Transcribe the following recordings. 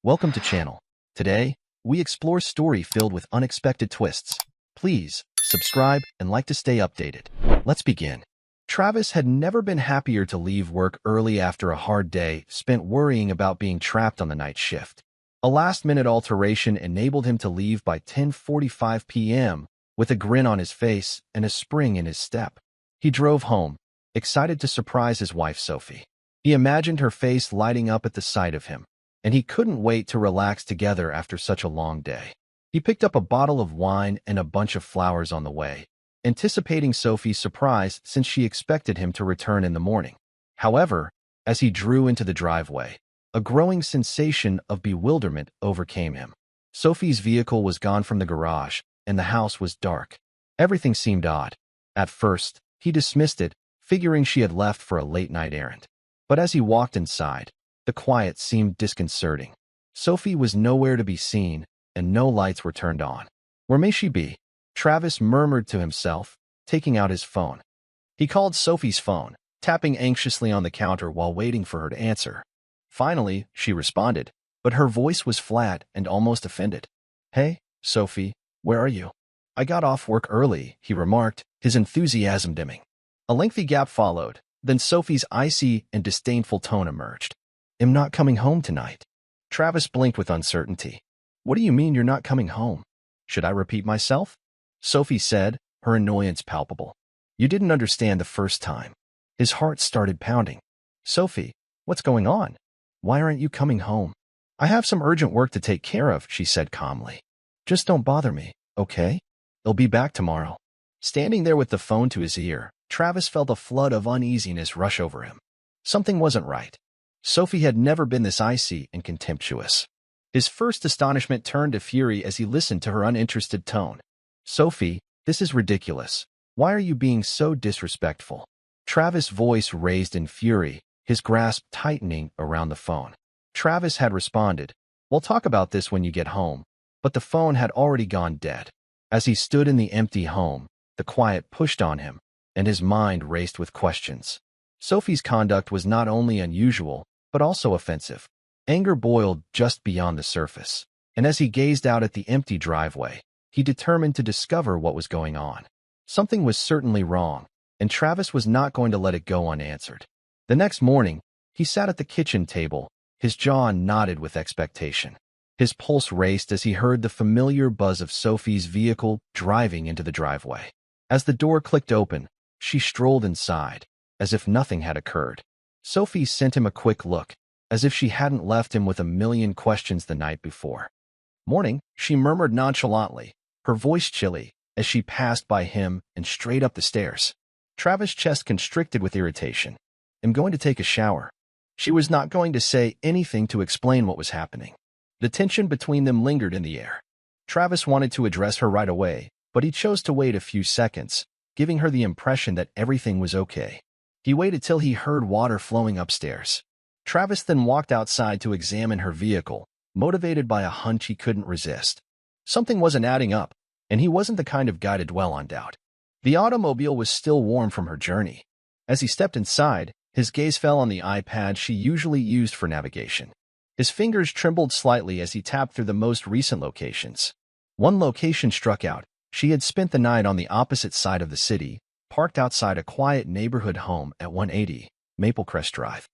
Welcome to channel. Today, we explore story filled with unexpected twists. Please, subscribe and like to stay updated. Let's begin. Travis had never been happier to leave work early after a hard day spent worrying about being trapped on the night shift. A last-minute alteration enabled him to leave by 10:45 p.m. with a grin on his face and a spring in his step. He drove home, excited to surprise his wife Sophie. He imagined her face lighting up at the sight of him, and he couldn't wait to relax together after such a long day. He picked up a bottle of wine and a bunch of flowers on the way, anticipating Sophie's surprise since she expected him to return in the morning. However, as he drew into the driveway, a growing sensation of bewilderment overcame him. Sophie's vehicle was gone from the garage, and the house was dark. Everything seemed odd. At first, he dismissed it, figuring she had left for a late-night errand. But as he walked inside, the quiet seemed disconcerting. Sophie was nowhere to be seen, and no lights were turned on. Where may she be? Travis murmured to himself, taking out his phone. He called Sophie's phone, tapping anxiously on the counter while waiting for her to answer. Finally, she responded, but her voice was flat and almost offended. "Hey, Sophie, where are you?" "I got off work early," he remarked, his enthusiasm dimming. A lengthy gap followed, then Sophie's icy and disdainful tone emerged. "I'm not coming home tonight." Travis blinked with uncertainty. "What do you mean you're not coming home?" "Should I repeat myself?" Sophie said, her annoyance palpable. "You didn't understand the first time." His heart started pounding. "Sophie, what's going on? Why aren't you coming home?" "I have some urgent work to take care of," she said calmly. "Just don't bother me, okay? I'll be back tomorrow." Standing there with the phone to his ear, Travis felt a flood of uneasiness rush over him. Something wasn't right. Sophie had never been this icy and contemptuous. His first astonishment turned to fury as he listened to her uninterested tone. "Sophie, this is ridiculous. Why are you being so disrespectful?" Travis' voice raised in fury, his grasp tightening around the phone. Travis had responded, "We'll talk about this when you get home," but the phone had already gone dead. As he stood in the empty home, the quiet pushed on him, and his mind raced with questions. Sophie's conduct was not only unusual, but also offensive. Anger boiled just beyond the surface, and as he gazed out at the empty driveway, he determined to discover what was going on. Something was certainly wrong, and Travis was not going to let it go unanswered. The next morning, he sat at the kitchen table, his jaw knotted with expectation. His pulse raced as he heard the familiar buzz of Sophie's vehicle driving into the driveway. As the door clicked open, she strolled inside, as if nothing had occurred. Sophie sent him a quick look, as if she hadn't left him with a million questions the night before. "Morning," she murmured nonchalantly, her voice chilly, as she passed by him and straight up the stairs. Travis' chest constricted with irritation. "I'm going to take a shower." She was not going to say anything to explain what was happening. The tension between them lingered in the air. Travis wanted to address her right away, but he chose to wait a few seconds, giving her the impression that everything was okay. He waited till he heard water flowing upstairs. Travis then walked outside to examine her vehicle, motivated by a hunch he couldn't resist. Something wasn't adding up, and he wasn't the kind of guy to dwell on doubt. The automobile was still warm from her journey. As he stepped inside, his gaze fell on the iPad she usually used for navigation. His fingers trembled slightly as he tapped through the most recent locations. One location struck out. She had spent the night on the opposite side of the city, parked outside a quiet neighborhood home at 180 Maplecrest Drive.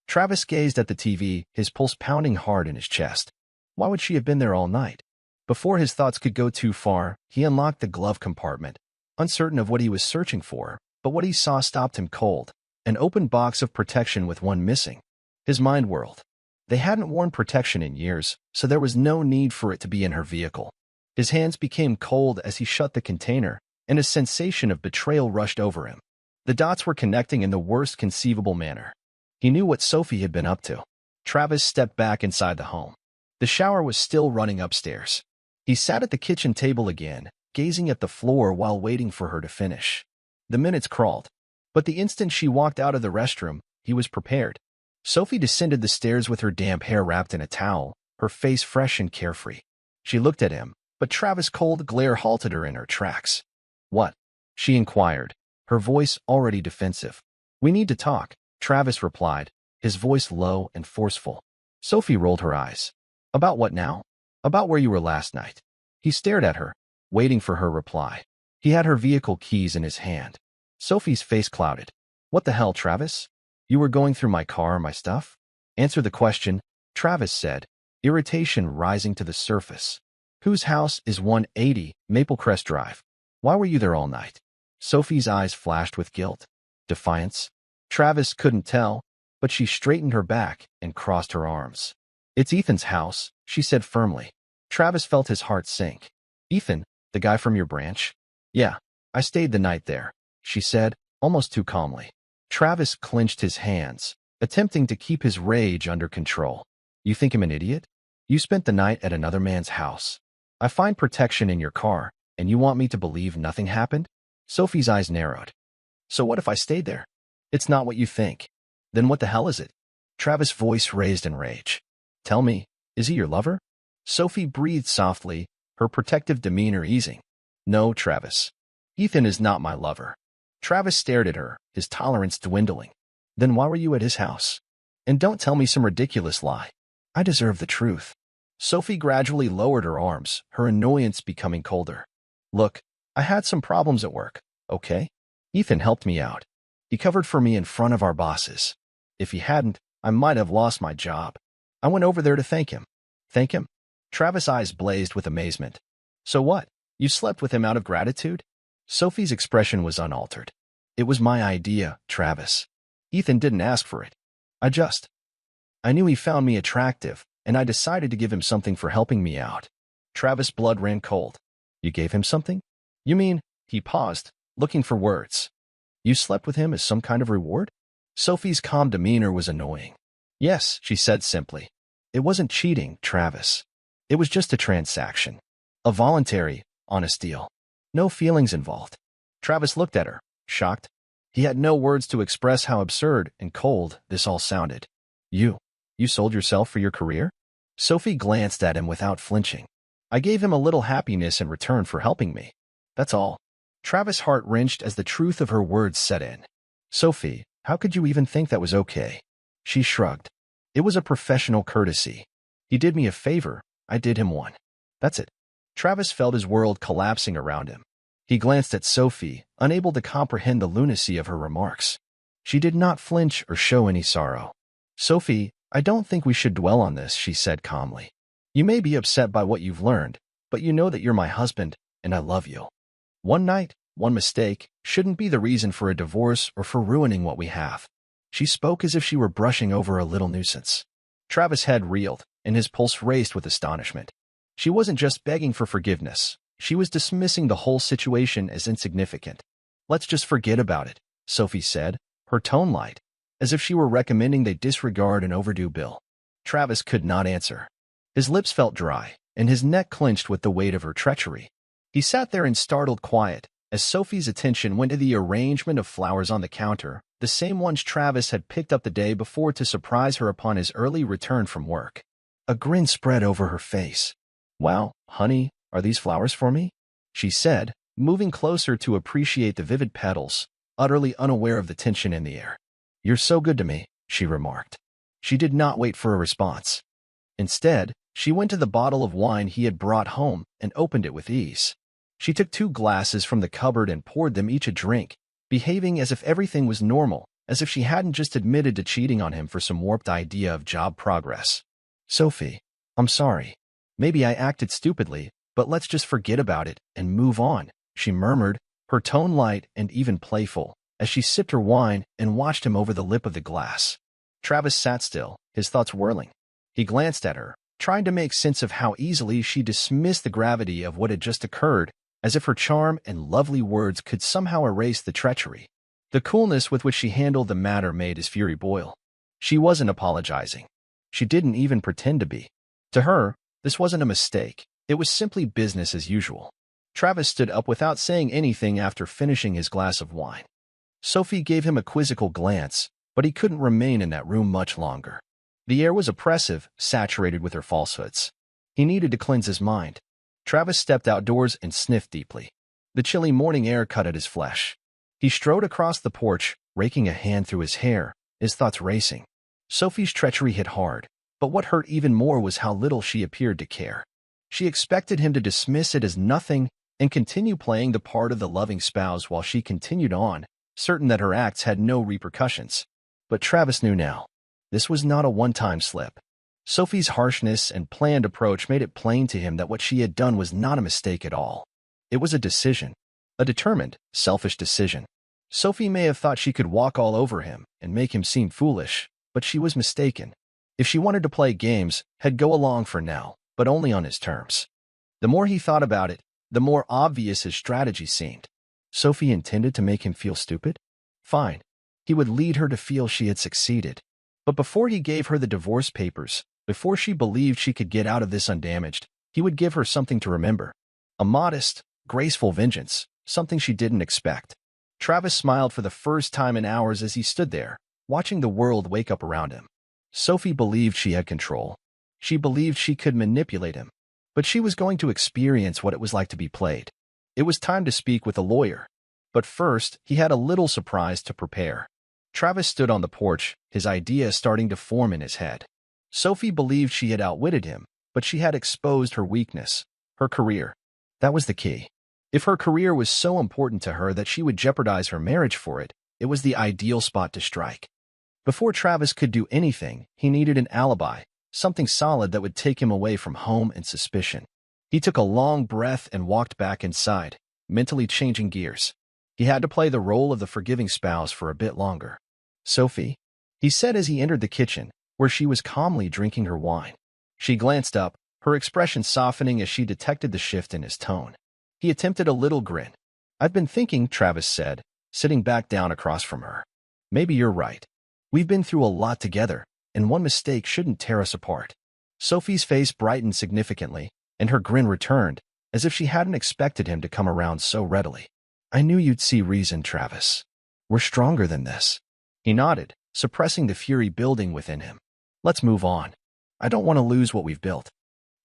Travis gazed at the TV, his pulse pounding hard in his chest. Why would she have been there all night? Before his thoughts could go too far, he unlocked the glove compartment, uncertain of what he was searching for, but what he saw stopped him cold. An open box of protection with one missing. His mind whirled. They hadn't worn protection in years, so there was no need for it to be in her vehicle. His hands became cold as he shut the container, and a sensation of betrayal rushed over him. The dots were connecting in the worst conceivable manner. He knew what Sophie had been up to. Travis stepped back inside the home. The shower was still running upstairs. He sat at the kitchen table again, gazing at the floor while waiting for her to finish. The minutes crawled, but the instant she walked out of the restroom, he was prepared. Sophie descended the stairs with her damp hair wrapped in a towel, her face fresh and carefree. She looked at him, but Travis' cold glare halted her in her tracks. "What?" she inquired, her voice already defensive. "We need to talk," Travis replied, his voice low and forceful. Sophie rolled her eyes. About what now? About where you were last night. He stared at her, waiting for her reply. He had her vehicle keys in his hand. Sophie's face clouded. What the hell, Travis? You were going through my car and my stuff? Answer the question, Travis said, irritation rising to the surface. Whose house is 180 Maple Crest Drive? Why were you there all night? Sophie's eyes flashed with guilt. Defiance? Travis couldn't tell, but she straightened her back and crossed her arms. It's Ethan's house, she said firmly. Travis felt his heart sink. Ethan, the guy from your branch? Yeah, I stayed the night there, she said, almost too calmly. Travis clenched his hands, attempting to keep his rage under control. You think I'm an idiot? You spent the night at another man's house. I find protection in your car, and you want me to believe nothing happened? Sophie's eyes narrowed. So what if I stayed there? It's not what you think. Then what the hell is it? Travis' voice raised in rage. Tell me, is he your lover? Sophie breathed softly, her protective demeanor easing. No, Travis. Ethan is not my lover. Travis stared at her, his tolerance dwindling. Then why were you at his house? And don't tell me some ridiculous lie. I deserve the truth. Sophie gradually lowered her arms, her annoyance becoming colder. Look, I had some problems at work, okay? Ethan helped me out. He covered for me in front of our bosses. If he hadn't, I might have lost my job. I went over there to thank him. Thank him? Travis' eyes blazed with amazement. So what? You slept with him out of gratitude? Sophie's expression was unaltered. It was my idea, Travis. Ethan didn't ask for it. I knew he found me attractive, and I decided to give him something for helping me out. Travis' blood ran cold. You gave him something? You mean, he paused, looking for words. You slept with him as some kind of reward? Sophie's calm demeanor was annoying. Yes, she said simply. It wasn't cheating, Travis. It was just a transaction. A voluntary, honest deal. No feelings involved. Travis looked at her, shocked. He had no words to express how absurd and cold this all sounded. You sold yourself for your career? Sophie glanced at him without flinching. I gave him a little happiness in return for helping me. That's all. Travis' heart wrenched as the truth of her words set in. Sophie, how could you even think that was okay? She shrugged. It was a professional courtesy. He did me a favor, I did him one. That's it. Travis felt his world collapsing around him. He glanced at Sophie, unable to comprehend the lunacy of her remarks. She did not flinch or show any sorrow. Sophie, I don't think we should dwell on this, she said calmly. You may be upset by what you've learned, but you know that you're my husband, and I love you. One night, one mistake, shouldn't be the reason for a divorce or for ruining what we have. She spoke as if she were brushing over a little nuisance. Travis' head reeled, and his pulse raced with astonishment. She wasn't just begging for forgiveness. She was dismissing the whole situation as insignificant. Let's just forget about it, Sophie said, her tone light, as if she were recommending they disregard an overdue bill. Travis could not answer. His lips felt dry, and his neck clenched with the weight of her treachery. He sat there in startled quiet, as Sophie's attention went to the arrangement of flowers on the counter, the same ones Travis had picked up the day before to surprise her upon his early return from work. A grin spread over her face. Wow, honey, are these flowers for me? She said, moving closer to appreciate the vivid petals, utterly unaware of the tension in the air. You're so good to me, she remarked. She did not wait for a response. Instead, she went to the bottle of wine he had brought home and opened it with ease. She took 2 glasses from the cupboard and poured them each a drink, behaving as if everything was normal, as if she hadn't just admitted to cheating on him for some warped idea of job progress. Sophie, I'm sorry. Maybe I acted stupidly, but let's just forget about it and move on, she murmured, her tone light and even playful, as she sipped her wine and watched him over the lip of the glass. Travis sat still, his thoughts whirling. He glanced at her, trying to make sense of how easily she dismissed the gravity of what had just occurred, as if her charm and lovely words could somehow erase the treachery. The coolness with which she handled the matter made his fury boil. She wasn't apologizing. She didn't even pretend to be. To her, this wasn't a mistake. It was simply business as usual. Travis stood up without saying anything after finishing his glass of wine. Sophie gave him a quizzical glance, but he couldn't remain in that room much longer. The air was oppressive, saturated with her falsehoods. He needed to cleanse his mind. Travis stepped outdoors and sniffed deeply. The chilly morning air cut at his flesh. He strode across the porch, raking a hand through his hair, his thoughts racing. Sophie's treachery hit hard, But what hurt even more was how little she appeared to care. She expected him to dismiss it as nothing and continue playing the part of the loving spouse while she continued on, certain that her acts had no repercussions. But Travis knew now. This was not a one-time slip. Sophie's harshness and planned approach made it plain to him that what she had done was not a mistake at all. It was a decision. A determined, selfish decision. Sophie may have thought she could walk all over him and make him seem foolish, but she was mistaken. If she wanted to play games, he'd go along for now, but only on his terms. The more he thought about it, the more obvious his strategy seemed. Sophie intended to make him feel stupid? Fine. He would lead her to feel she had succeeded. But before he gave her the divorce papers, before she believed she could get out of this undamaged, he would give her something to remember. A modest, graceful vengeance, something she didn't expect. Travis smiled for the first time in hours as he stood there, watching the world wake up around him. Sophie believed she had control. She believed she could manipulate him. But she was going to experience what it was like to be played. It was time to speak with a lawyer. But first, he had a little surprise to prepare. Travis stood on the porch, his idea starting to form in his head. Sophie believed she had outwitted him, but she had exposed her weakness, her career. That was the key. If her career was so important to her that she would jeopardize her marriage for it, it was the ideal spot to strike. Before Travis could do anything, he needed an alibi, something solid that would take him away from home and suspicion. He took a long breath and walked back inside, mentally changing gears. He had to play the role of the forgiving spouse for a bit longer. "Sophie," he said as he entered the kitchen, where she was calmly drinking her wine. She glanced up, her expression softening as she detected the shift in his tone. He attempted a little grin. "I've been thinking," Travis said, sitting back down across from her. "Maybe you're right. We've been through a lot together, and one mistake shouldn't tear us apart." Sophie's face brightened significantly, and her grin returned, as if she hadn't expected him to come around so readily. "I knew you'd see reason, Travis. We're stronger than this." He nodded, suppressing the fury building within him. "Let's move on. I don't want to lose what we've built."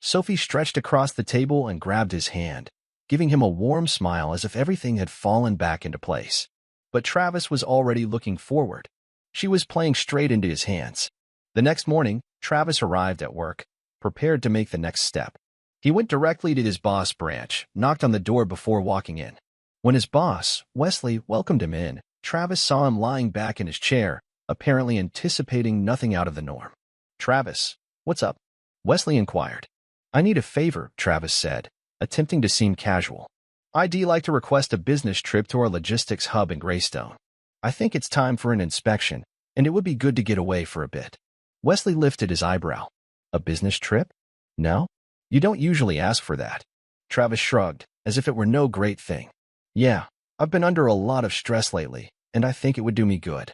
Sophie stretched across the table and grabbed his hand, giving him a warm smile as if everything had fallen back into place. But Travis was already looking forward. She was playing straight into his hands. The next morning, Travis arrived at work, prepared to make the next step. He went directly to his boss' branch, knocked on the door before walking in. When his boss, Wesley, welcomed him in, Travis saw him lying back in his chair, apparently anticipating nothing out of the norm. "Travis, what's up?" Wesley inquired. "I need a favor," Travis said, attempting to seem casual. "I'd like to request a business trip to our logistics hub in Greystone. I think it's time for an inspection, and it would be good to get away for a bit." Wesley lifted his eyebrow. "A business trip? No? You don't usually ask for that." Travis shrugged, as if it were no great thing. "Yeah, I've been under a lot of stress lately, and I think it would do me good.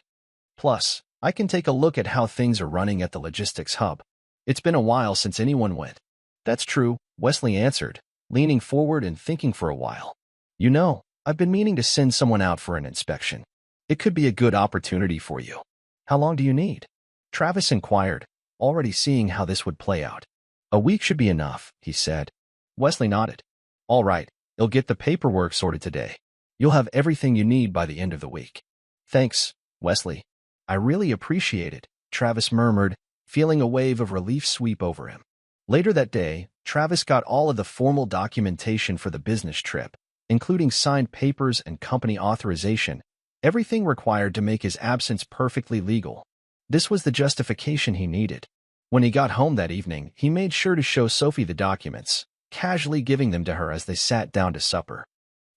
Plus, I can take a look at how things are running at the logistics hub. It's been a while since anyone went." "That's true," Wesley answered, leaning forward and thinking for a while. "You know, I've been meaning to send someone out for an inspection. It could be a good opportunity for you. How long do you need?" Travis inquired, already seeing how this would play out. "A week should be enough," he said. Wesley nodded. "All right, you'll get the paperwork sorted today. You'll have everything you need by the end of the week." "Thanks, Wesley. I really appreciate it," Travis murmured, feeling a wave of relief sweep over him. Later that day, Travis got all of the formal documentation for the business trip, including signed papers and company authorization, everything required to make his absence perfectly legal. This was the justification he needed. When he got home that evening, he made sure to show Sophie the documents, casually giving them to her as they sat down to supper.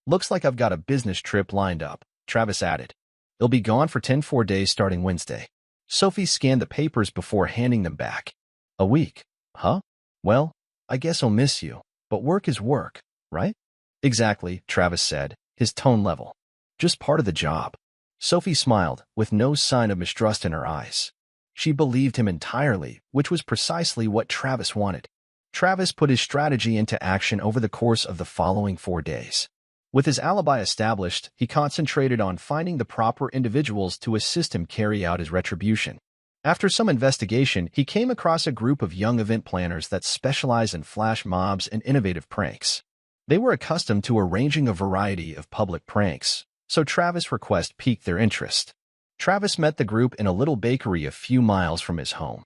"Looks like I've got a business trip lined up," Travis added. "It'll be gone for 10 days starting Wednesday." Sophie scanned the papers before handing them back. "A week, huh? Well, I guess I'll miss you, but work is work, right?" "Exactly," Travis said, his tone level. "Just part of the job." Sophie smiled, with no sign of mistrust in her eyes. She believed him entirely, which was precisely what Travis wanted. Travis put his strategy into action over the course of the following 4 days. With his alibi established, he concentrated on finding the proper individuals to assist him carry out his retribution. After some investigation, he came across a group of young event planners that specialize in flash mobs and innovative pranks. They were accustomed to arranging a variety of public pranks, so Travis' request piqued their interest. Travis met the group in a little bakery a few miles from his home.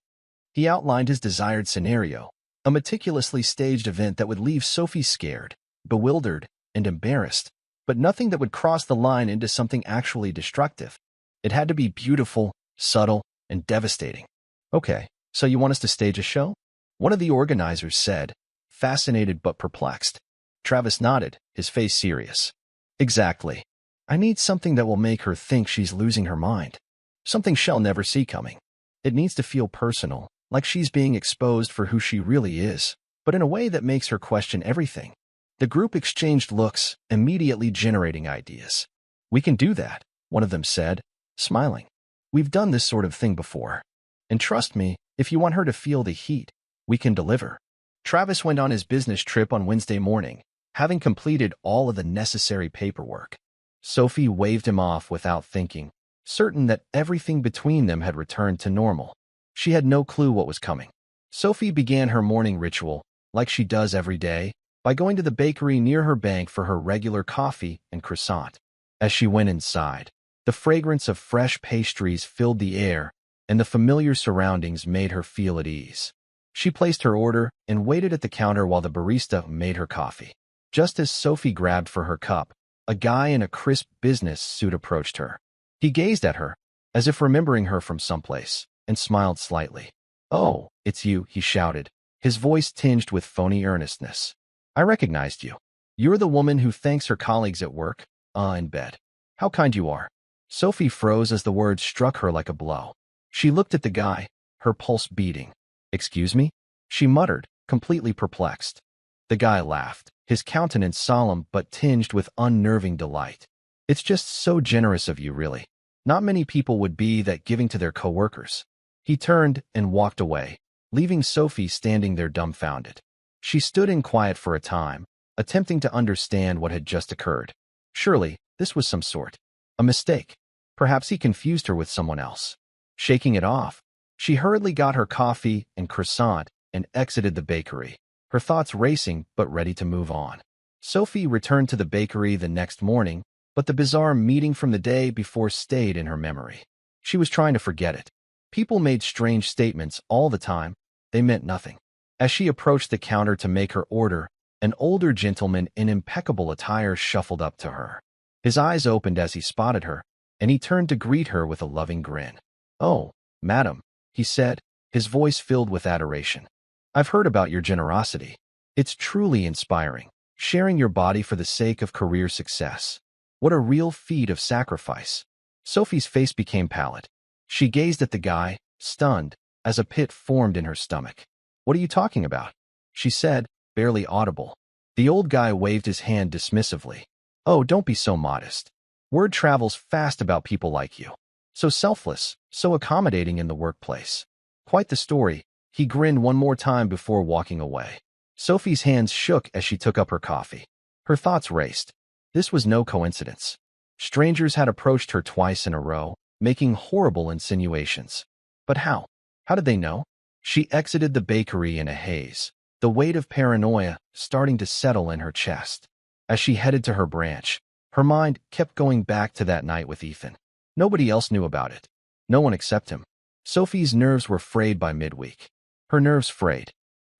He outlined his desired scenario, a meticulously staged event that would leave Sophie scared, bewildered, and embarrassed, but nothing that would cross the line into something actually destructive. It had to be beautiful, subtle, and devastating. Okay, so you want us to stage a show? One of the organizers said, fascinated but perplexed. Travis nodded, his face serious. Exactly. I need something that will make her think she's losing her mind. Something she'll never see coming. It needs to feel personal, like she's being exposed for who she really is, but in a way that makes her question everything. The group exchanged looks, immediately generating ideas. We can do that, one of them said, smiling. We've done this sort of thing before. And trust me, if you want her to feel the heat, we can deliver. Travis went on his business trip on Wednesday morning, having completed all of the necessary paperwork. Sophie waved him off without thinking, certain that everything between them had returned to normal. She had no clue what was coming. Sophie began her morning ritual, like she does every day, by going to the bakery near her bank for her regular coffee and croissant. As she went inside, the fragrance of fresh pastries filled the air, and the familiar surroundings made her feel at ease. She placed her order and waited at the counter while the barista made her coffee. Just as Sophie grabbed for her cup, a guy in a crisp business suit approached her. He gazed at her, as if remembering her from someplace, and smiled slightly. "Oh, it's you," he shouted, his voice tinged with phony earnestness. "I recognized you. You're the woman who thanks her colleagues at work, in bed. How kind you are." Sophie froze as the words struck her like a blow. She looked at the guy, her pulse beating. "Excuse me?" she muttered, completely perplexed. The guy laughed, his countenance solemn but tinged with unnerving delight. "It's just so generous of you, really. Not many people would be that giving to their coworkers." He turned and walked away, leaving Sophie standing there dumbfounded. She stood in quiet for a time, attempting to understand what had just occurred. Surely, this was some sort. A mistake. Perhaps he confused her with someone else. Shaking it off, she hurriedly got her coffee and croissant and exited the bakery, her thoughts racing but ready to move on. Sophie returned to the bakery the next morning, but the bizarre meeting from the day before stayed in her memory. She was trying to forget it. People made strange statements all the time. They meant nothing. As she approached the counter to make her order, an older gentleman in impeccable attire shuffled up to her. His eyes opened as he spotted her, and he turned to greet her with a loving grin. "Oh, madam," he said, his voice filled with adoration. "I've heard about your generosity. It's truly inspiring, sharing your body for the sake of career success. What a real feat of sacrifice." Sophie's face became pallid. She gazed at the guy, stunned, as a pit formed in her stomach. "What are you talking about?" she said, barely audible. The old guy waved his hand dismissively. "Oh, don't be so modest. Word travels fast about people like you. So selfless, so accommodating in the workplace. Quite the story." He grinned one more time before walking away. Sophie's hands shook as she took up her coffee. Her thoughts raced. This was no coincidence. Strangers had approached her twice in a row, making horrible insinuations. But how? How did they know? She exited the bakery in a haze, the weight of paranoia starting to settle in her chest. As she headed to her branch, her mind kept going back to that night with Ethan. Nobody else knew about it. No one except him. Sophie's nerves were frayed by midweek. Her nerves frayed.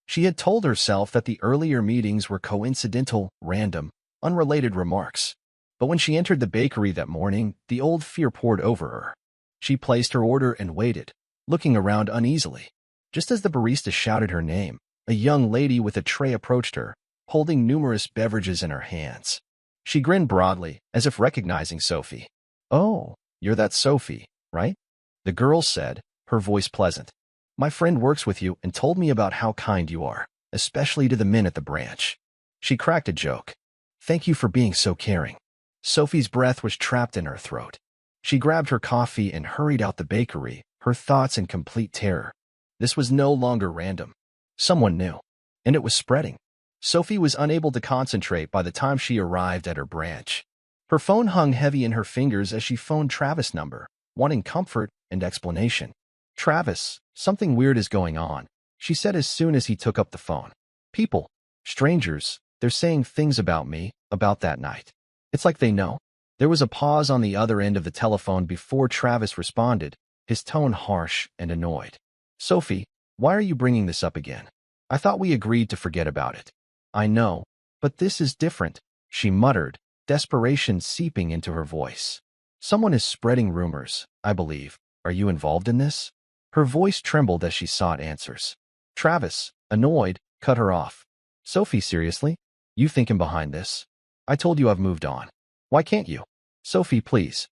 She had told herself that the earlier meetings were coincidental, random, unrelated remarks. But when she entered the bakery that morning, the old fear poured over her. She placed her order and waited, looking around uneasily. Just as the barista shouted her name, a young lady with a tray approached her, holding numerous beverages in her hands. She grinned broadly, as if recognizing Sophie. "Oh, you're that Sophie, right?" the girl said, her voice pleasant. "My friend works with you and told me about how kind you are, especially to the men at the branch." She cracked a joke. "Thank you for being so caring." Sophie's breath was trapped in her throat. She grabbed her coffee and hurried out the bakery, her thoughts in complete terror. This was no longer random. Someone knew, and it was spreading. Sophie was unable to concentrate by the time she arrived at her branch. Her phone hung heavy in her fingers as she phoned Travis' number, wanting comfort and explanation. "Travis, something weird is going on," she said as soon as he took up the phone. "People, strangers, they're saying things about me, about that night. It's like they know." There was a pause on the other end of the telephone before Travis responded, his tone harsh and annoyed. "Sophie, Why are you bringing this up again? I thought we agreed to forget about it. I know, but this is different, she muttered, desperation seeping into her voice. Someone is spreading rumors, I believe. Are you involved in this? Her voice trembled as she sought answers. Travis, annoyed, cut her off. Sophie, seriously? You think I'm behind this? I told you I've moved on. Why can't you? Sophie, please.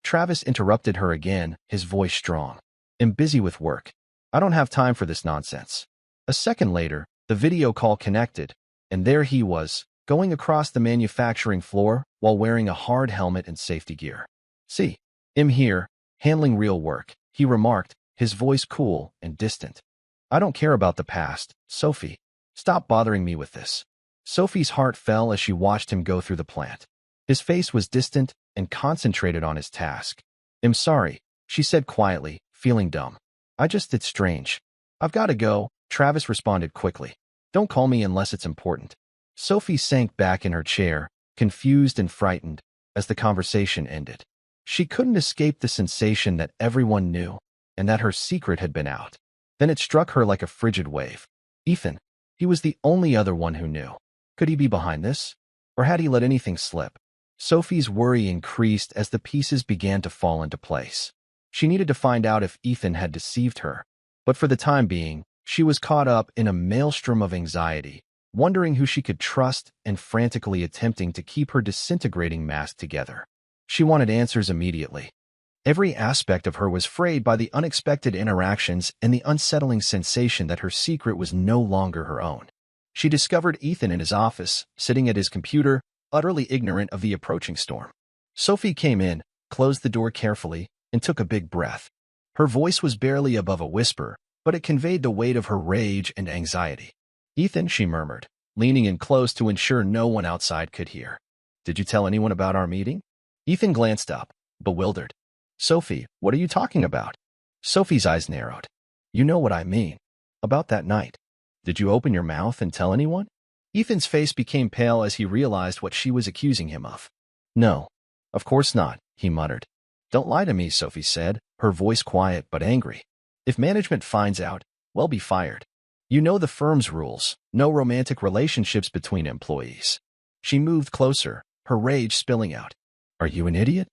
Travis interrupted her again, his voice strong. I'm busy with work. I don't have time for this nonsense. A second later, the video call connected, and there he was, going across the manufacturing floor while wearing a hard helmet and safety gear. See, I'm here, handling real work, he remarked, his voice cool and distant. I don't care about the past, Sophie. Stop bothering me with this. Sophie's heart fell as she watched him go through the plant. His face was distant and concentrated on his task. I'm sorry, she said quietly, feeling dumb. It's strange. I've got to go, Travis responded quickly. Don't call me unless it's important. Sophie sank back in her chair, confused and frightened, as the conversation ended. She couldn't escape the sensation that everyone knew, and that her secret had been out. Then it struck her like a frigid wave. Ethan. He was the only other one who knew. Could he be behind this? Or had he let anything slip? Sophie's worry increased as the pieces began to fall into place. She needed to find out if Ethan had deceived her. But for the time being, she was caught up in a maelstrom of anxiety, wondering who she could trust and frantically attempting to keep her disintegrating mask together. She wanted answers immediately. Every aspect of her was frayed by the unexpected interactions and the unsettling sensation that her secret was no longer her own. She discovered Ethan in his office, sitting at his computer, utterly ignorant of the approaching storm. Sophie came in, closed the door carefully, and took a big breath. Her voice was barely above a whisper, but it conveyed the weight of her rage and anxiety. Ethan, she murmured, leaning in close to ensure no one outside could hear. Did you tell anyone about our meeting? Ethan glanced up, bewildered. Sophie, what are you talking about? Sophie's eyes narrowed. You know what I mean. About that night. Did you open your mouth and tell anyone? Ethan's face became pale as he realized what she was accusing him of. No, of course not, he muttered. Don't lie to me, Sophie said, her voice quiet but angry. If management finds out, we'll be fired. You know the firm's rules, no romantic relationships between employees. She moved closer, her rage spilling out. Are you an idiot?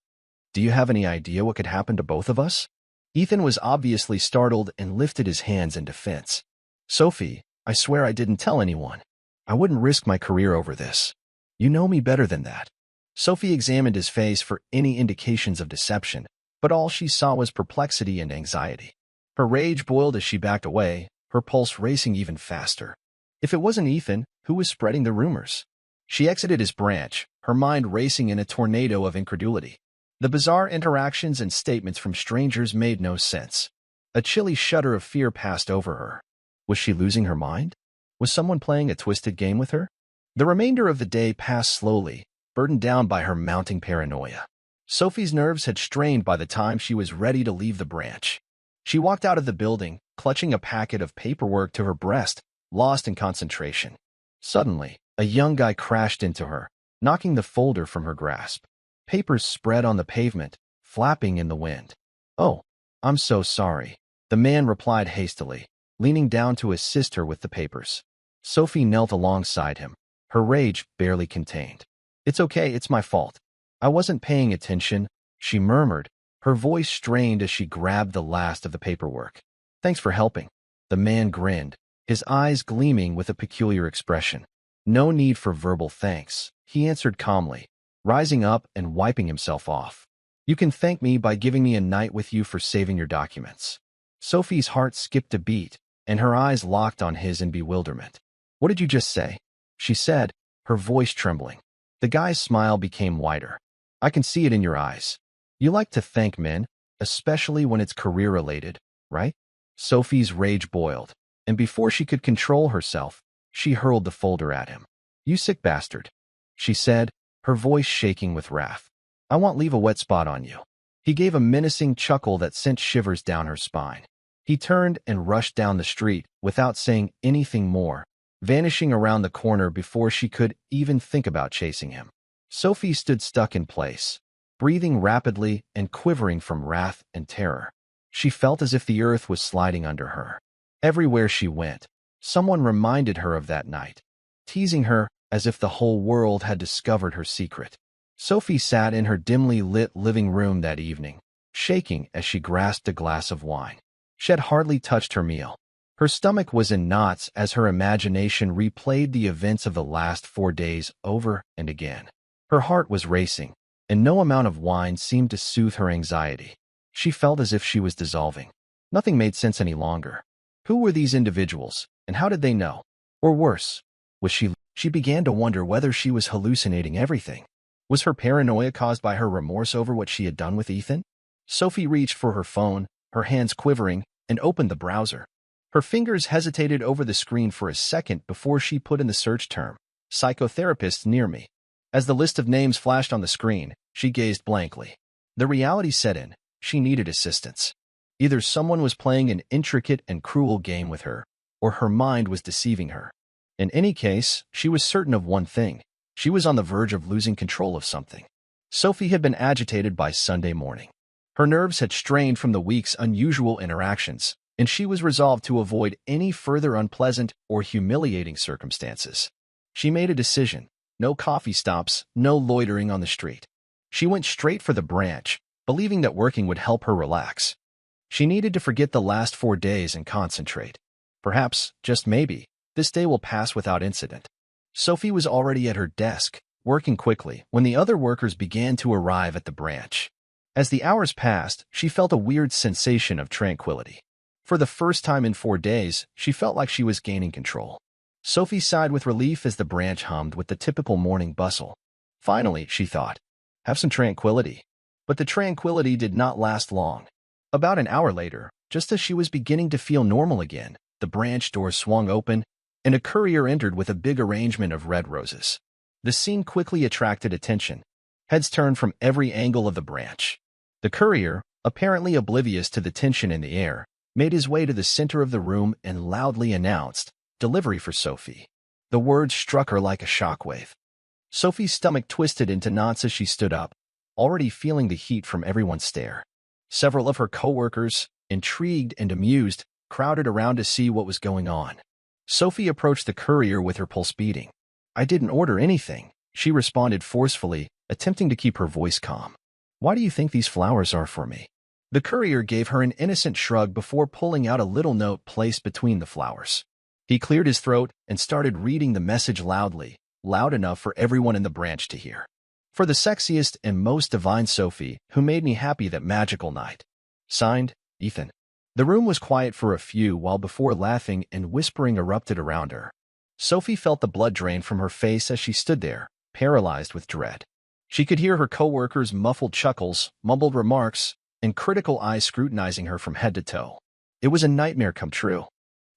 Do you have any idea what could happen to both of us? Ethan was obviously startled and lifted his hands in defense. Sophie, I swear I didn't tell anyone. I wouldn't risk my career over this. You know me better than that. Sophie examined his face for any indications of deception, but all she saw was perplexity and anxiety. Her rage boiled as she backed away, her pulse racing even faster. If it wasn't Ethan, who was spreading the rumors? She exited his branch, her mind racing in a tornado of incredulity. The bizarre interactions and statements from strangers made no sense. A chilly shudder of fear passed over her. Was she losing her mind? Was someone playing a twisted game with her? The remainder of the day passed slowly, burdened down by her mounting paranoia. Sophie's nerves had strained by the time she was ready to leave the branch. She walked out of the building, clutching a packet of paperwork to her breast, lost in concentration. Suddenly, a young guy crashed into her, knocking the folder from her grasp. Papers spread on the pavement, flapping in the wind. Oh, I'm so sorry, the man replied hastily, leaning down to assist her with the papers. Sophie knelt alongside him, her rage barely contained. It's okay, it's my fault. I wasn't paying attention, she murmured, her voice strained as she grabbed the last of the paperwork. Thanks for helping. The man grinned, his eyes gleaming with a peculiar expression. No need for verbal thanks, he answered calmly, rising up and wiping himself off. You can thank me by giving me a night with you for saving your documents. Sophie's heart skipped a beat, and her eyes locked on his in bewilderment. What did you just say? She said, her voice trembling. The guy's smile became wider. I can see it in your eyes. You like to thank men, especially when it's career-related, right? Sophie's rage boiled, and before she could control herself, she hurled the folder at him. You sick bastard, she said, her voice shaking with wrath. I won't leave a wet spot on you. He gave a menacing chuckle that sent shivers down her spine. He turned and rushed down the street without saying anything more, vanishing around the corner before she could even think about chasing him. Sophie stood stuck in place, breathing rapidly and quivering from wrath and terror. She felt as if the earth was sliding under her. Everywhere she went, someone reminded her of that night, teasing her as if the whole world had discovered her secret. Sophie sat in her dimly lit living room that evening, shaking as she grasped a glass of wine. She had hardly touched her meal. Her stomach was in knots as her imagination replayed the events of the last 4 days over and again. Her heart was racing, and no amount of wine seemed to soothe her anxiety. She felt as if she was dissolving. Nothing made sense any longer. Who were these individuals, and how did they know? Or worse, was she? She began to wonder whether she was hallucinating everything. Was her paranoia caused by her remorse over what she had done with Ethan? Sophie reached for her phone, her hands quivering, and opened the browser. Her fingers hesitated over the screen for a second before she put in the search term, psychotherapist near me. As the list of names flashed on the screen, she gazed blankly. The reality set in. She needed assistance. Either someone was playing an intricate and cruel game with her, or her mind was deceiving her. In any case, she was certain of one thing. She was on the verge of losing control of something. Sophie had been agitated by Sunday morning. Her nerves had strained from the week's unusual interactions, and she was resolved to avoid any further unpleasant or humiliating circumstances. She made a decision. No coffee stops, no loitering on the street. She went straight for the branch, believing that working would help her relax. She needed to forget the last 4 days and concentrate. Perhaps, just maybe, this day will pass without incident. Sophie was already at her desk, working quickly, when the other workers began to arrive at the branch. As the hours passed, she felt a weird sensation of tranquility. For the first time in 4 days, she felt like she was gaining control. Sophie sighed with relief as the branch hummed with the typical morning bustle. Finally, she thought, have some tranquility. But the tranquility did not last long. About an hour later, just as she was beginning to feel normal again, the branch door swung open, and a courier entered with a big arrangement of red roses. The scene quickly attracted attention. Heads turned from every angle of the branch. The courier, apparently oblivious to the tension in the air, made his way to the center of the room and loudly announced, "Delivery for Sophie." The words struck her like a shockwave. Sophie's stomach twisted into knots as she stood up, already feeling the heat from everyone's stare. Several of her coworkers, intrigued and amused, crowded around to see what was going on. Sophie approached the courier with her pulse beating. "I didn't order anything," she responded forcefully, attempting to keep her voice calm. "Why do you think these flowers are for me?" The courier gave her an innocent shrug before pulling out a little note placed between the flowers. He cleared his throat and started reading the message loudly, loud enough for everyone in the branch to hear. "For the sexiest and most divine Sophie, who made me happy that magical night. Signed, Ethan." The room was quiet for a few while before laughing and whispering erupted around her. Sophie felt the blood drain from her face as she stood there, paralyzed with dread. She could hear her coworkers' muffled chuckles, mumbled remarks, and critical eyes scrutinizing her from head to toe. It was a nightmare come true.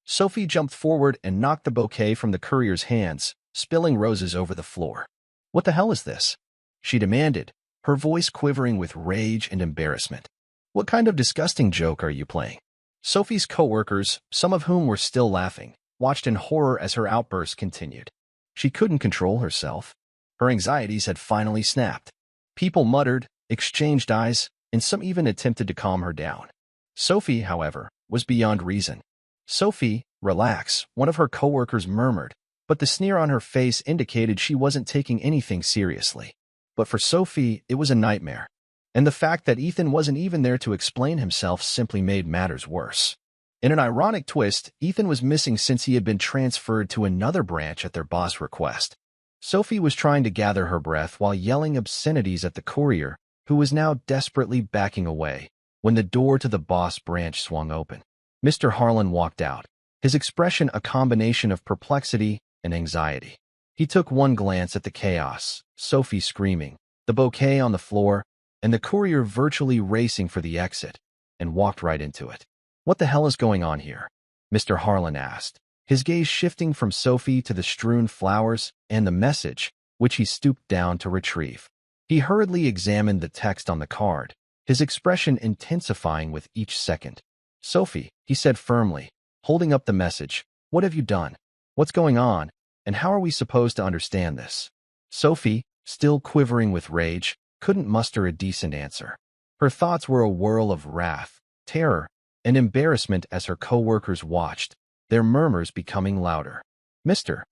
Sophie jumped forward and knocked the bouquet from the courier's hands, spilling roses over the floor. "What the hell is this?" she demanded, her voice quivering with rage and embarrassment. "What kind of disgusting joke are you playing?" Sophie's coworkers, some of whom were still laughing, watched in horror as her outburst continued. She couldn't control herself. Her anxieties had finally snapped. People muttered, exchanged eyes, and some even attempted to calm her down. Sophie, however, was beyond reason. "Sophie, relax," one of her coworkers murmured, but the sneer on her face indicated she wasn't taking anything seriously. But for Sophie, it was a nightmare. And the fact that Ethan wasn't even there to explain himself simply made matters worse. In an ironic twist, Ethan was missing since he had been transferred to another branch at their boss' request. Sophie was trying to gather her breath while yelling obscenities at the courier, who was now desperately backing away, when the door to the boss branch swung open. Mr. Harlan walked out, his expression a combination of perplexity and anxiety. He took one glance at the chaos, Sophie screaming, the bouquet on the floor, and the courier virtually racing for the exit, and walked right into it. "What the hell is going on here?" Mr. Harlan asked, his gaze shifting from Sophie to the strewn flowers and the message, which he stooped down to retrieve. He hurriedly examined the text on the card, his expression intensifying with each second. "Sophie," he said firmly, holding up the message, "what have you done? What's going on? And how are we supposed to understand this?" Sophie, still quivering with rage, couldn't muster a decent answer. Her thoughts were a whirl of wrath, terror, and embarrassment as her co-workers watched, their murmurs becoming louder. "Mr.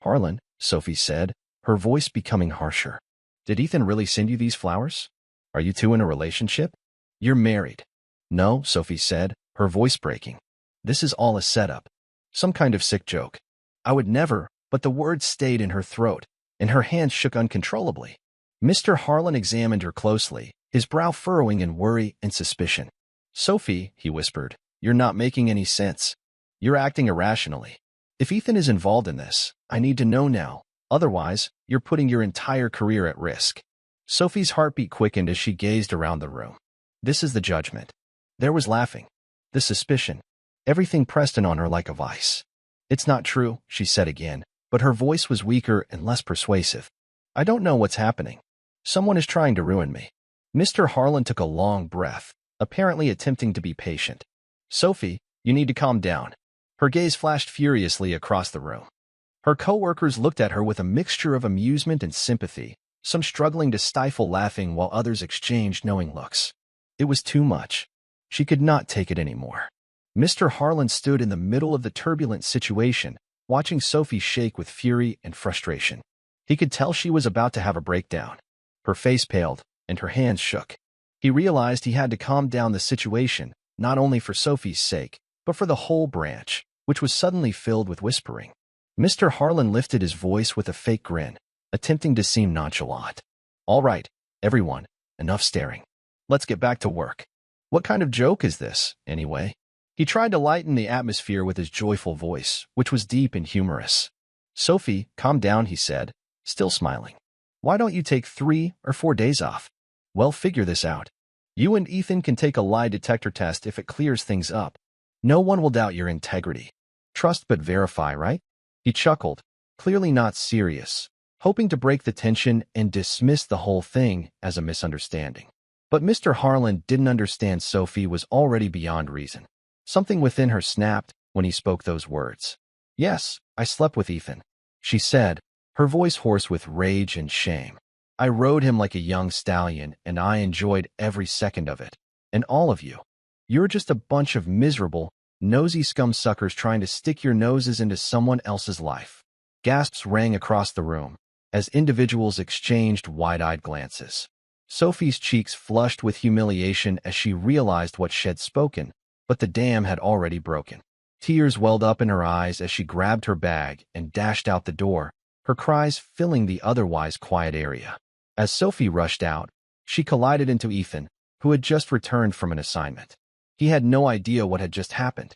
Harlan," Sophie said, her voice becoming harsher. "Did Ethan really send you these flowers? Are you two in a relationship? You're married." "No," Sophie said, her voice breaking. "This is all a setup. Some kind of sick joke. I would never," but the words stayed in her throat, and her hands shook uncontrollably. Mr. Harlan examined her closely, his brow furrowing in worry and suspicion. "Sophie," he whispered, "you're not making any sense. You're acting irrationally. If Ethan is involved in this, I need to know now. Otherwise, you're putting your entire career at risk." Sophie's heartbeat quickened as she gazed around the room. This is the judgment. There was laughing, the suspicion, everything pressed in on her like a vice. "It's not true," she said again, but her voice was weaker and less persuasive. "I don't know what's happening. Someone is trying to ruin me." Mr. Harlan took a long breath, apparently attempting to be patient. "Sophie, you need to calm down." Her gaze flashed furiously across the room. Her co-workers looked at her with a mixture of amusement and sympathy, some struggling to stifle laughing while others exchanged knowing looks. It was too much. She could not take it anymore. Mr. Harlan stood in the middle of the turbulent situation, watching Sophie shake with fury and frustration. He could tell she was about to have a breakdown. Her face paled, and her hands shook. He realized he had to calm down the situation, not only for Sophie's sake, but for the whole branch, which was suddenly filled with whispering. Mr. Harlan lifted his voice with a fake grin, attempting to seem nonchalant. "All right, everyone, enough staring. Let's get back to work. What kind of joke is this, anyway?" He tried to lighten the atmosphere with his joyful voice, which was deep and humorous. "Sophie, calm down," he said, still smiling. "Why don't you take 3 or 4 days off? Well, figure this out. You and Ethan can take a lie detector test if it clears things up. No one will doubt your integrity. Trust but verify, right?" He chuckled, clearly not serious, hoping to break the tension and dismiss the whole thing as a misunderstanding. But Mr. Harlan didn't understand Sophie was already beyond reason. Something within her snapped when he spoke those words. "Yes, I slept with Ethan," she said, her voice hoarse with rage and shame. "I rode him like a young stallion, and I enjoyed every second of it. And all of you. You're just a bunch of miserable, nosy scum-suckers trying to stick your noses into someone else's life." Gasps rang across the room as individuals exchanged wide-eyed glances. Sophie's cheeks flushed with humiliation as she realized what she had spoken, but the dam had already broken. Tears welled up in her eyes as she grabbed her bag and dashed out the door, her cries filling the otherwise quiet area. As Sophie rushed out, she collided into Ethan, who had just returned from an assignment. He had no idea what had just happened.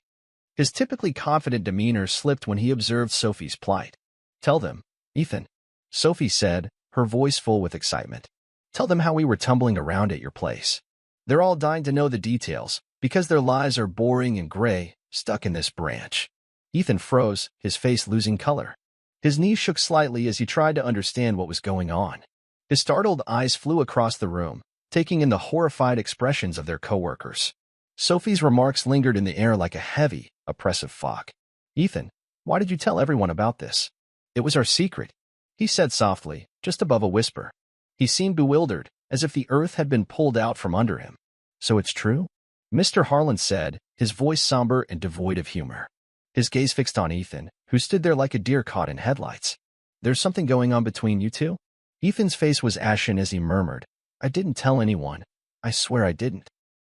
His typically confident demeanor slipped when he observed Sophie's plight. "Tell them, Ethan," Sophie said, her voice full with excitement. "Tell them how we were tumbling around at your place. They're all dying to know the details, because their lives are boring and gray, stuck in this branch." Ethan froze, his face losing color. His knees shook slightly as he tried to understand what was going on. His startled eyes flew across the room, taking in the horrified expressions of their coworkers. Sophie's remarks lingered in the air like a heavy, oppressive fog. "Ethan, why did you tell everyone about this?" "It was our secret," he said softly, just above a whisper. He seemed bewildered, as if the earth had been pulled out from under him. "So it's true?" Mr. Harlan said, his voice somber and devoid of humor. His gaze fixed on Ethan, who stood there like a deer caught in headlights. "There's something going on between you two?" Ethan's face was ashen as he murmured, "I didn't tell anyone. I swear I didn't."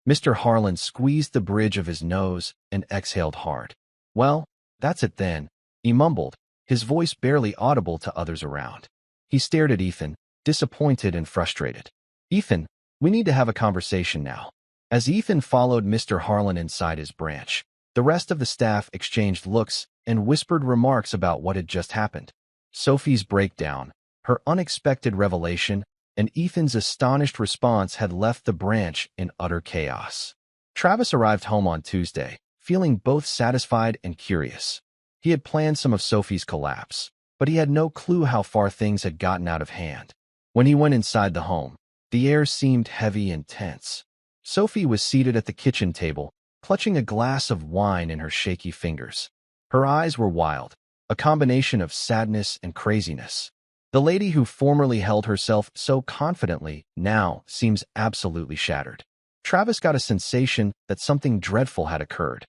Mr. Harlan squeezed the bridge of his nose and exhaled hard. "Well, that's it then," he mumbled, his voice barely audible to others around. He stared at Ethan, disappointed and frustrated. "Ethan, we need to have a conversation now." As Ethan followed Mr. Harlan inside his branch, the rest of the staff exchanged looks and whispered remarks about what had just happened. Sophie's breakdown, her unexpected revelation, and Ethan's astonished response had left the branch in utter chaos. Travis arrived home on Tuesday, feeling both satisfied and curious. He had planned some of Sophie's collapse, but he had no clue how far things had gotten out of hand. When he went inside the home, the air seemed heavy and tense. Sophie was seated at the kitchen table, clutching a glass of wine in her shaky fingers. Her eyes were wild, a combination of sadness and craziness. The lady who formerly held herself so confidently now seems absolutely shattered. Travis got a sensation that something dreadful had occurred.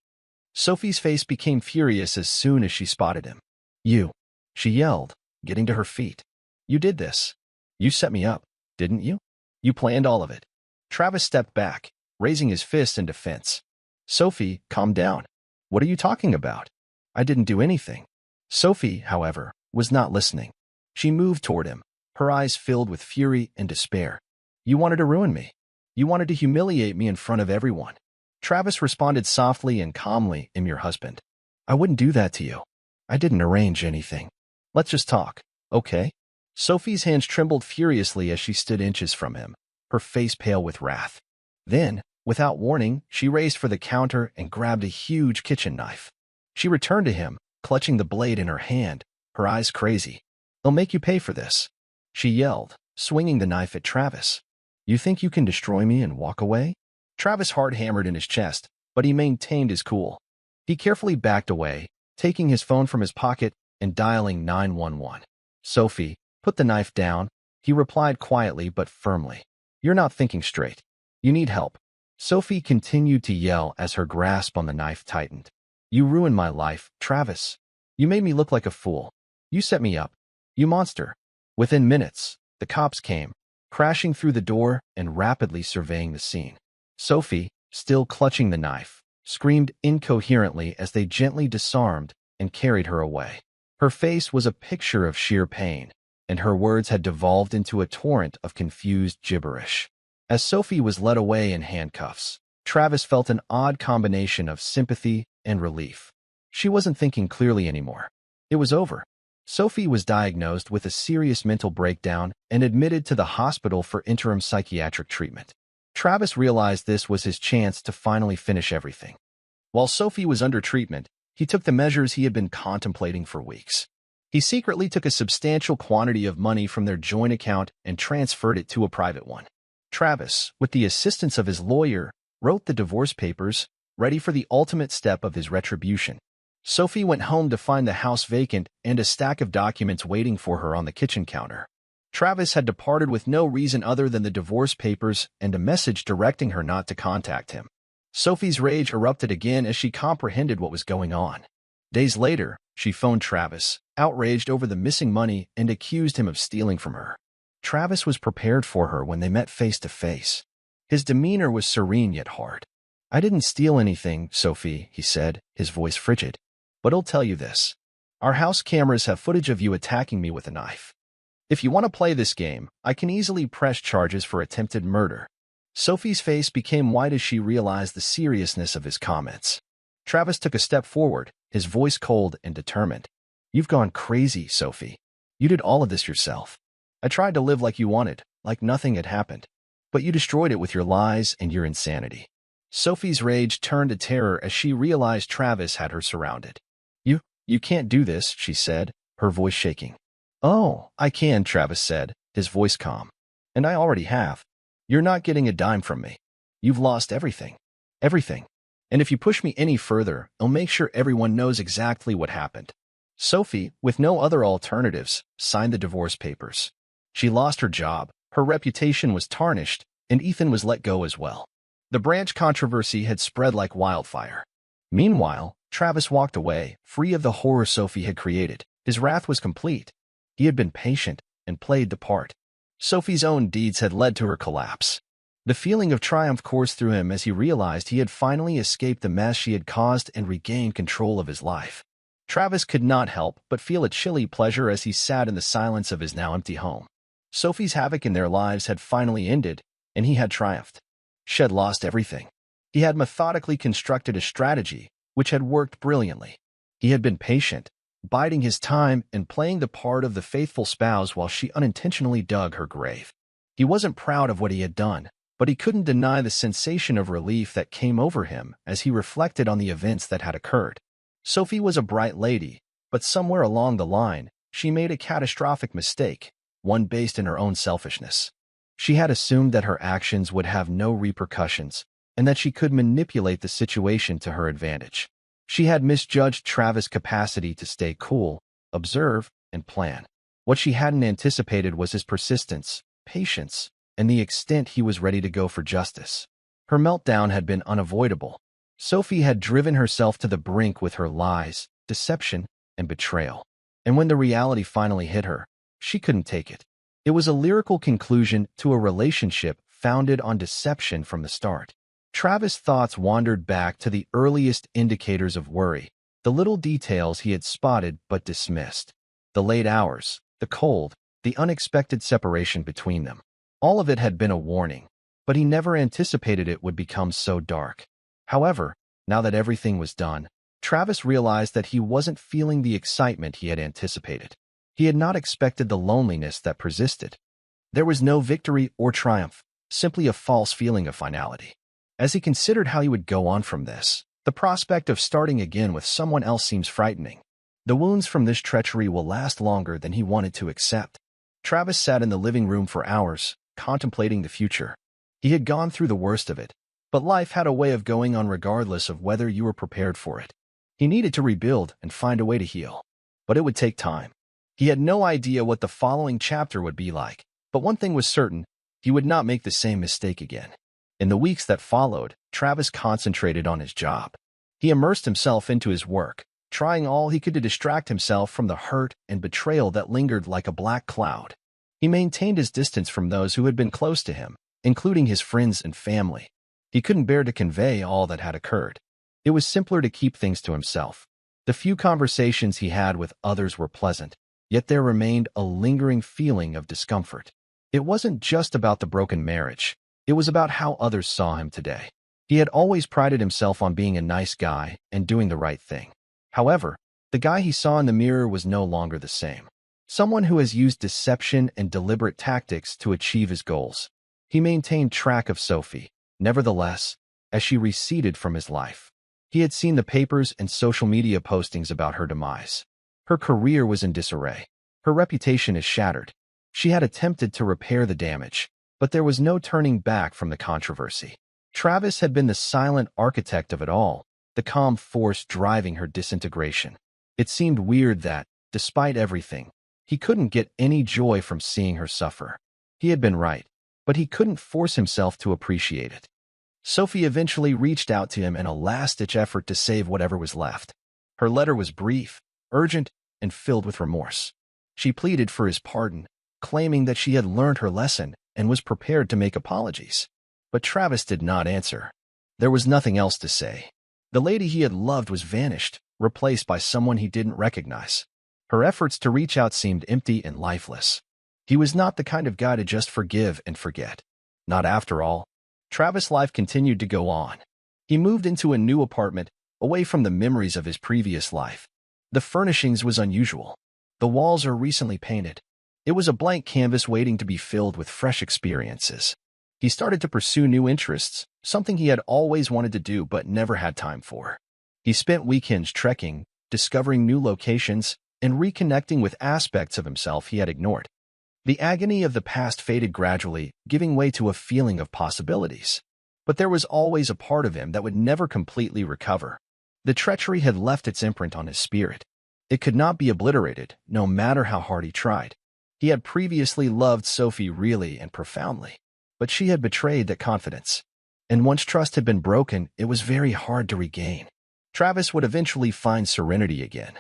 Sophie's face became furious as soon as she spotted him. "You," she yelled, getting to her feet. "You did this. You set me up, didn't you? You planned all of it." Travis stepped back, raising his fist in defense. "Sophie, calm down. What are you talking about? I didn't do anything." Sophie, however, was not listening. She moved toward him, her eyes filled with fury and despair. "You wanted to ruin me. You wanted to humiliate me in front of everyone." Travis responded softly and calmly, "I'm your husband. I wouldn't do that to you. I didn't arrange anything. Let's just talk, okay?" Sophie's hands trembled furiously as she stood inches from him, her face pale with wrath. Then, without warning, she raced for the counter and grabbed a huge kitchen knife. She returned to him, clutching the blade in her hand, her eyes crazy. "I'll make you pay for this," she yelled, swinging the knife at Travis. "You think you can destroy me and walk away?" Travis' heart hammered in his chest, but he maintained his cool. He carefully backed away, taking his phone from his pocket and dialing 911. "Sophie, put the knife down," he replied quietly but firmly. "You're not thinking straight. You need help." Sophie continued to yell as her grasp on the knife tightened. "You ruined my life, Travis. You made me look like a fool. You set me up. You monster." Within minutes, the cops came, crashing through the door and rapidly surveying the scene. Sophie, still clutching the knife, screamed incoherently as they gently disarmed and carried her away. Her face was a picture of sheer pain, and her words had devolved into a torrent of confused gibberish. As Sophie was led away in handcuffs, Travis felt an odd combination of sympathy and relief. She wasn't thinking clearly anymore. It was over. Sophie was diagnosed with a serious mental breakdown and admitted to the hospital for interim psychiatric treatment. Travis realized this was his chance to finally finish everything. While Sophie was under treatment, he took the measures he had been contemplating for weeks. He secretly took a substantial quantity of money from their joint account and transferred it to a private one. Travis, with the assistance of his lawyer, wrote the divorce papers, ready for the ultimate step of his retribution. Sophie went home to find the house vacant and a stack of documents waiting for her on the kitchen counter. Travis had departed with no reason other than the divorce papers and a message directing her not to contact him. Sophie's rage erupted again as she comprehended what was going on. Days later, she phoned Travis, outraged over the missing money, and accused him of stealing from her. Travis was prepared for her when they met face to face. His demeanor was serene yet hard. "I didn't steal anything, Sophie," he said, his voice frigid. "But I'll tell you this. Our house cameras have footage of you attacking me with a knife. If you want to play this game, I can easily press charges for attempted murder." Sophie's face became white as she realized the seriousness of his comments. Travis took a step forward, his voice cold and determined. "You've gone crazy, Sophie. You did all of this yourself. I tried to live like you wanted, like nothing had happened. But you destroyed it with your lies and your insanity." Sophie's rage turned to terror as she realized Travis had her surrounded. You can't do this," she said, her voice shaking. "Oh, I can," Travis said, his voice calm. "And I already have. You're not getting a dime from me. You've lost everything. Everything. And if you push me any further, I'll make sure everyone knows exactly what happened." Sophie, with no other alternatives, signed the divorce papers. She lost her job, her reputation was tarnished, and Ethan was let go as well. The branch controversy had spread like wildfire. Meanwhile, Travis walked away, free of the horror Sophie had created. His wrath was complete. He had been patient and played the part. Sophie's own deeds had led to her collapse. The feeling of triumph coursed through him as he realized he had finally escaped the mess she had caused and regained control of his life. Travis could not help but feel a chilly pleasure as he sat in the silence of his now empty home. Sophie's havoc in their lives had finally ended, and he had triumphed. She had lost everything. He had methodically constructed a strategy which had worked brilliantly. He had been patient, biding his time and playing the part of the faithful spouse while she unintentionally dug her grave. He wasn't proud of what he had done, but he couldn't deny the sensation of relief that came over him as he reflected on the events that had occurred. Sophie was a bright lady, but somewhere along the line, she made a catastrophic mistake, one based in her own selfishness. She had assumed that her actions would have no repercussions and that she could manipulate the situation to her advantage. She had misjudged Travis' capacity to stay cool, observe, and plan. What she hadn't anticipated was his persistence, patience, and the extent he was ready to go for justice. Her meltdown had been unavoidable. Sophie had driven herself to the brink with her lies, deception, and betrayal. And when the reality finally hit her, she couldn't take it. It was a lyrical conclusion to a relationship founded on deception from the start. Travis' thoughts wandered back to the earliest indicators of worry, the little details he had spotted but dismissed. The late hours, the cold, the unexpected separation between them. All of it had been a warning, but he never anticipated it would become so dark. However, now that everything was done, Travis realized that he wasn't feeling the excitement he had anticipated. He had not expected the loneliness that persisted. There was no victory or triumph, simply a false feeling of finality. As he considered how he would go on from this, the prospect of starting again with someone else seems frightening. The wounds from this treachery will last longer than he wanted to accept. Travis sat in the living room for hours, contemplating the future. He had gone through the worst of it, but life had a way of going on regardless of whether you were prepared for it. He needed to rebuild and find a way to heal, but it would take time. He had no idea what the following chapter would be like, but one thing was certain, he would not make the same mistake again. In the weeks that followed, Travis concentrated on his job. He immersed himself into his work, trying all he could to distract himself from the hurt and betrayal that lingered like a black cloud. He maintained his distance from those who had been close to him, including his friends and family. He couldn't bear to convey all that had occurred. It was simpler to keep things to himself. The few conversations he had with others were pleasant, yet there remained a lingering feeling of discomfort. It wasn't just about the broken marriage. It was about how others saw him today. He had always prided himself on being a nice guy and doing the right thing. However, the guy he saw in the mirror was no longer the same. Someone who has used deception and deliberate tactics to achieve his goals. He maintained track of Sophie, nevertheless, as she receded from his life. He had seen the papers and social media postings about her demise. Her career was in disarray. Her reputation is shattered. She had attempted to repair the damage, but there was no turning back from the controversy. Travis had been the silent architect of it all, the calm force driving her disintegration. It seemed weird that, despite everything, he couldn't get any joy from seeing her suffer. He had been right, but he couldn't force himself to appreciate it. Sophie eventually reached out to him in a last-ditch effort to save whatever was left. Her letter was brief, urgent, and filled with remorse. She pleaded for his pardon, claiming that she had learned her lesson and was prepared to make apologies. But Travis did not answer. There was nothing else to say. The lady he had loved was vanished, replaced by someone he didn't recognize. Her efforts to reach out seemed empty and lifeless. He was not the kind of guy to just forgive and forget. Not after all. Travis' life continued to go on. He moved into a new apartment, away from the memories of his previous life. The furnishings was unusual. The walls are recently painted. It was a blank canvas waiting to be filled with fresh experiences. He started to pursue new interests, something he had always wanted to do but never had time for. He spent weekends trekking, discovering new locations, and reconnecting with aspects of himself he had ignored. The agony of the past faded gradually, giving way to a feeling of possibilities. But there was always a part of him that would never completely recover. The treachery had left its imprint on his spirit. It could not be obliterated, no matter how hard he tried. He had previously loved Sophie really and profoundly, but she had betrayed that confidence. And once trust had been broken, it was very hard to regain. Travis would eventually find serenity again.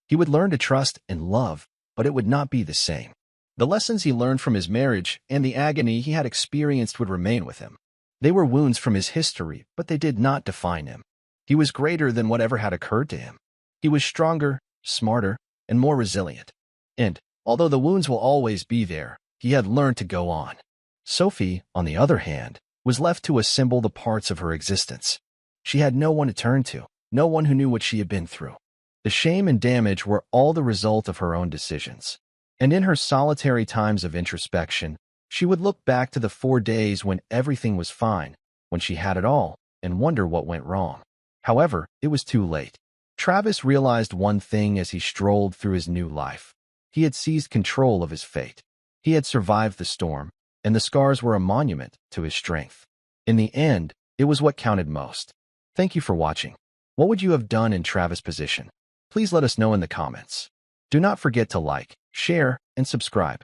He would learn to trust and love, but it would not be the same. The lessons he learned from his marriage and the agony he had experienced would remain with him. They were wounds from his history, but they did not define him. He was greater than whatever had occurred to him. He was stronger, smarter, and more resilient. And, although the wounds will always be there, he had learned to go on. Sophie, on the other hand, was left to assemble the parts of her existence. She had no one to turn to, no one who knew what she had been through. The shame and damage were all the result of her own decisions. And in her solitary times of introspection, she would look back to the 4 days when everything was fine, when she had it all, and wonder what went wrong. However, it was too late. Travis realized one thing as he strolled through his new life. He had seized control of his fate. He had survived the storm, and the scars were a monument to his strength. In the end, it was what counted most. Thank you for watching. What would you have done in Travis' position? Please let us know in the comments. Do not forget to like, share, and subscribe.